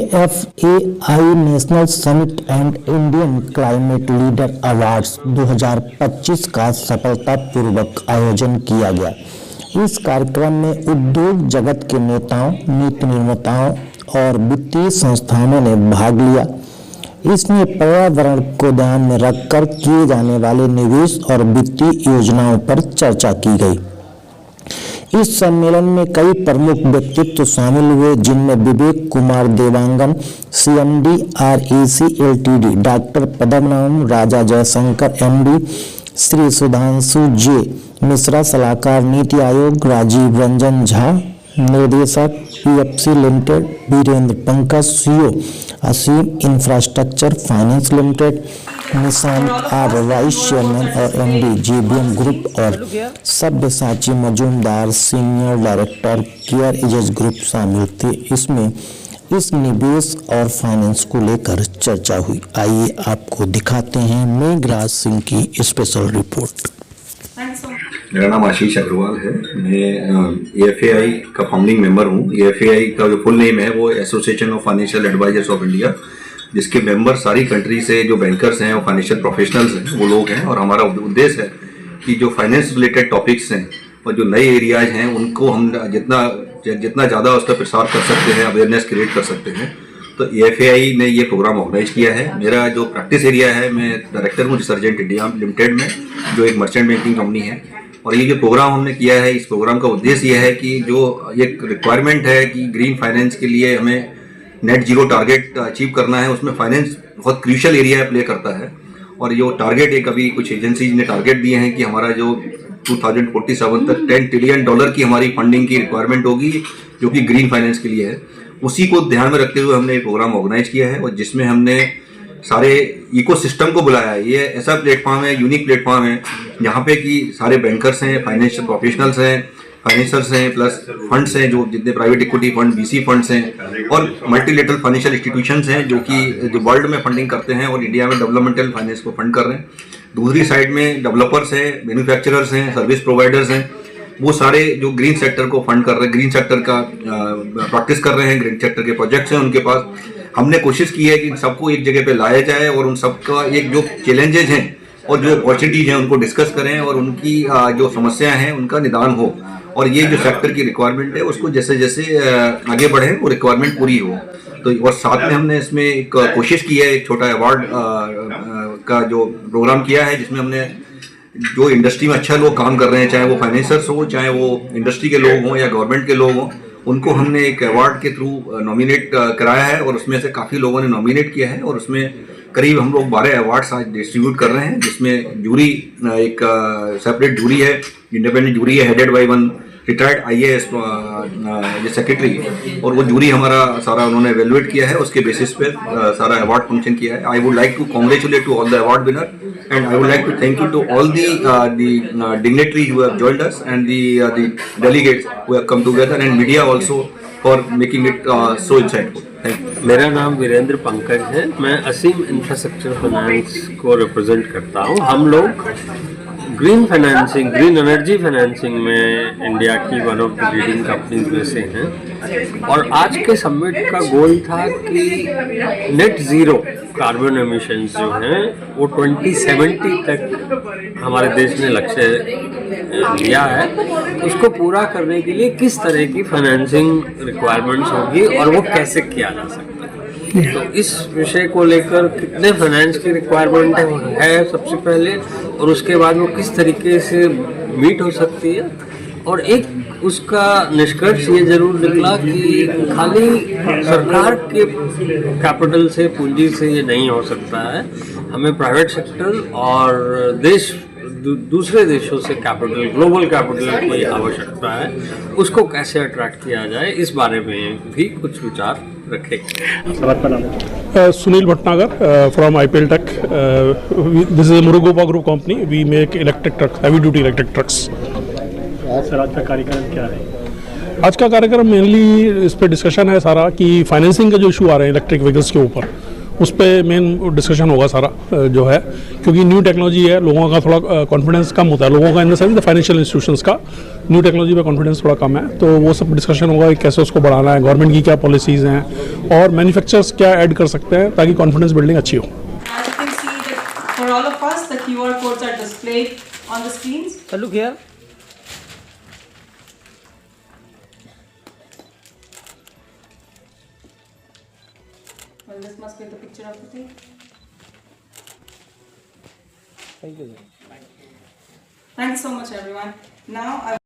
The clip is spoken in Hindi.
AFAI national summit and Indian climate leader awards 2025 का सफलतापूर्वक आयोजन किया गया। इस कार्यक्रम में उद्योग जगत के नेताओं, नीति निर्माताओं और वित्तीय संस्थानों ने भाग लिया। इसमें पर्यावरण को ध्यान में रखकर किए जाने वाले निवेश और वित्तीय योजनाओं पर चर्चा की गई। इस सम्मेलन में कई प्रमुख व्यक्तित्व शामिल हुए, जिनमें Vivek Kumar Dewangan, CMD REC Ltd, doctor Padmanabh Raja Jaishankar MD, Shri Sudhanshu J Mishra सलाहकार नीति आयोग, राजीव रंजन झा निर्देशक PFC limited, Virendra Pankaj CEO Aseem infrastructure finance limited, Nishant R vice chairman और MD JBM ग्रुप और Sabyasachi Majumdar senior director CareEdge group शामिल थे। इसमें इस निवेश और फाइनेंस को लेकर चर्चा हुई। आइए आपको दिखाते हैं मेघराज सिंह की स्पेशल रिपोर्ट। मेरा नाम आशीष अग्रवाल है। मैं AFAI का फाउंडिंग मेंबर हूँ। AFAI का जो फुल नेम है वो association of financial advisers of India, जिसके मेंबर सारी कंट्री से जो बैंकर्स हैं और फाइनेंशियल प्रोफेशनल्स हैं वो लोग हैं। और हमारा उद्देश्य है कि जो फाइनेंस रिलेटेड टॉपिक्स हैं और जो नए एरियाज हैं उनको हम जितना ज़्यादा उसका प्रसार कर सकते हैं, अवेयरनेस क्रिएट कर सकते हैं। तो AFAI ने ये प्रोग्राम ऑर्गेनाइज किया है। मेरा जो प्रैक्टिस एरिया है, मैं डायरेक्टर हूँ रिसर्जेंट इंडिया लिमिटेड में, जो एक मर्चेंट बैंकिंग कंपनी है। और ये जो प्रोग्राम हमने किया है, इस प्रोग्राम का उद्देश्य यह है कि जो एक रिक्वायरमेंट है कि ग्रीन फाइनेंस के लिए हमें नेट जीरो टारगेट अचीव करना है, उसमें फाइनेंस बहुत क्रूशियल एरिया प्ले करता है। और ये टारगेट एक अभी कुछ एजेंसीज ने टारगेट दिए हैं कि हमारा जो 2047 तक $10 ट्रिलियन की हमारी फंडिंग की रिक्वायरमेंट होगी, जो कि ग्रीन फाइनेंस के लिए है। उसी को ध्यान में रखते हुए हमने ये प्रोग्राम ऑर्गेनाइज किया है और जिसमें हमने सारे इकोसिस्टम को बुलाया है। ये ऐसा प्लेटफॉर्म है, यूनिक प्लेटफॉर्म है, जहाँ पे कि सारे बैंकर्स हैं, फाइनेंशियल प्रोफेशनल्स हैं, फाइनेंसर्स हैं, प्लस फंड्स हैं, जो जितने private equity fund, VC funds हैं और मल्टीलेटरल फाइनेंशियल इंस्टीट्यूशंस हैं जो वर्ल्ड में फंडिंग करते हैं और इंडिया में डेवलपमेंटल फाइनेंस को फंड कर रहे हैं। दूसरी साइड में डेवलपर्स हैं, मैन्युफैक्चरर्स हैं, सर्विस प्रोवाइडर्स हैं, वो सारे जो ग्रीन सेक्टर को फंड कर रहे हैं, ग्रीन सेक्टर का प्रैक्टिस कर रहे हैं, ग्रीन सेक्टर के प्रोजेक्ट्स हैं उनके पास। हमने कोशिश की है कि सबको एक जगह पे लाया जाए और उन सबका एक जो चैलेंजेस हैं और जो अपॉर्चुनिटीज हैं उनको डिस्कस करें और उनकी जो समस्याएं हैं उनका निदान हो। और ये जो सेक्टर की रिक्वायरमेंट है उसको जैसे जैसे आगे बढ़े वो रिक्वायरमेंट पूरी हो। तो और साथ में हमने इसमें एक कोशिश की है, एक छोटा अवार्ड का जो प्रोग्राम किया है, जिसमें हमने जो इंडस्ट्री में अच्छा लोग काम कर रहे हैं, चाहे वो फाइनेंसर्स हो, चाहे वो इंडस्ट्री के लोग हों या गवर्नमेंट के लोग हों, उनको हमने एक अवार्ड के थ्रू नॉमिनेट कराया है। और उसमें से काफ़ी लोगों ने नॉमिनेट किया है और उसमें करीब हम लोग 12 अवार्ड्स आज डिस्ट्रीब्यूट कर रहे हैं, जिसमें जूरी एक सेपरेट जूरी है, इंडिपेंडेंट जूरी है, headed by one retired IAS secretary, और वो जूरी हमारा सारा उन्होंने एवेलुएट किया है, उसके बेसिस पे सारा अवार्ड फंक्शन किया है। I would like to congratulate to all the award winner and I would like to thank you to all the dignitaries who have joined us and the delegates who have come together and media also for making it so insightful. Thank you. मेरा नाम वीरेंद्र पंकज है। मैं असीम इंफ्रास्ट्रक्चर फाइनेंस को रिप्रेजेंट करता हूँ। हम लोग green financing, green energy financing में इंडिया की one of the leading companies में से हैं। और आज के समिट का गोल था कि नेट ज़ीरो कार्बन एमिशंस जो हैं वो 2070 तक हमारे देश ने लक्ष्य लिया है। उसको पूरा करने के लिए किस तरह की फाइनेंसिंग रिक्वायरमेंट्स होगी और वो कैसे किया जा सकता है। तो इस विषय को लेकर कितने फाइनेंस की रिक्वायरमेंट है सबसे पहले, और उसके बाद वो किस तरीके से मीट हो सकती है। और एक उसका निष्कर्ष ये जरूर निकला कि खाली सरकार के कैपिटल से, पूंजी से ये नहीं हो सकता है। हमें प्राइवेट सेक्टर और दूसरे देशों से कैपिटल, ग्लोबल कैपिटल की आवश्यकता है। उसको कैसे अट्रैक्ट किया जाए, इस बारे में भी कुछ विचार रखें। Sunil Bhatnagar from IPL Tech. This is a Murugopa Group company. We make electric trucks, heavy duty electric trucks. Sir, आज का कार्यक्रम क्या है? आज का कार्यक्रम मेनली इस पे डिस्कशन है सारा कि फाइनेंसिंग का जो इशू आ रहे हैं इलेक्ट्रिक व्हीकल्स के ऊपर, उस पर मेन डिस्कशन होगा सारा जो है, क्योंकि न्यू टेक्नोलॉजी है, लोगों का थोड़ा कॉन्फिडेंस कम होता है, लोगों का in the sense the financial institutions का न्यू टेक्नोलॉजी पे कॉन्फिडेंस थोड़ा कम है, तो वो सब डिस्कशन होगा कि कैसे उसको बढ़ाना है, गवर्नमेंट की क्या पॉलिसीज़ हैं और मैन्युफैक्चरर्स क्या ऐड कर सकते हैं ताकि कॉन्फिडेंस बिल्डिंग अच्छी हो। As you can see that for all of us, the QR codes are displayed on the screens. Look here. Well, this must be the picture of the thing. Thank you. Thanks so much, everyone. Now I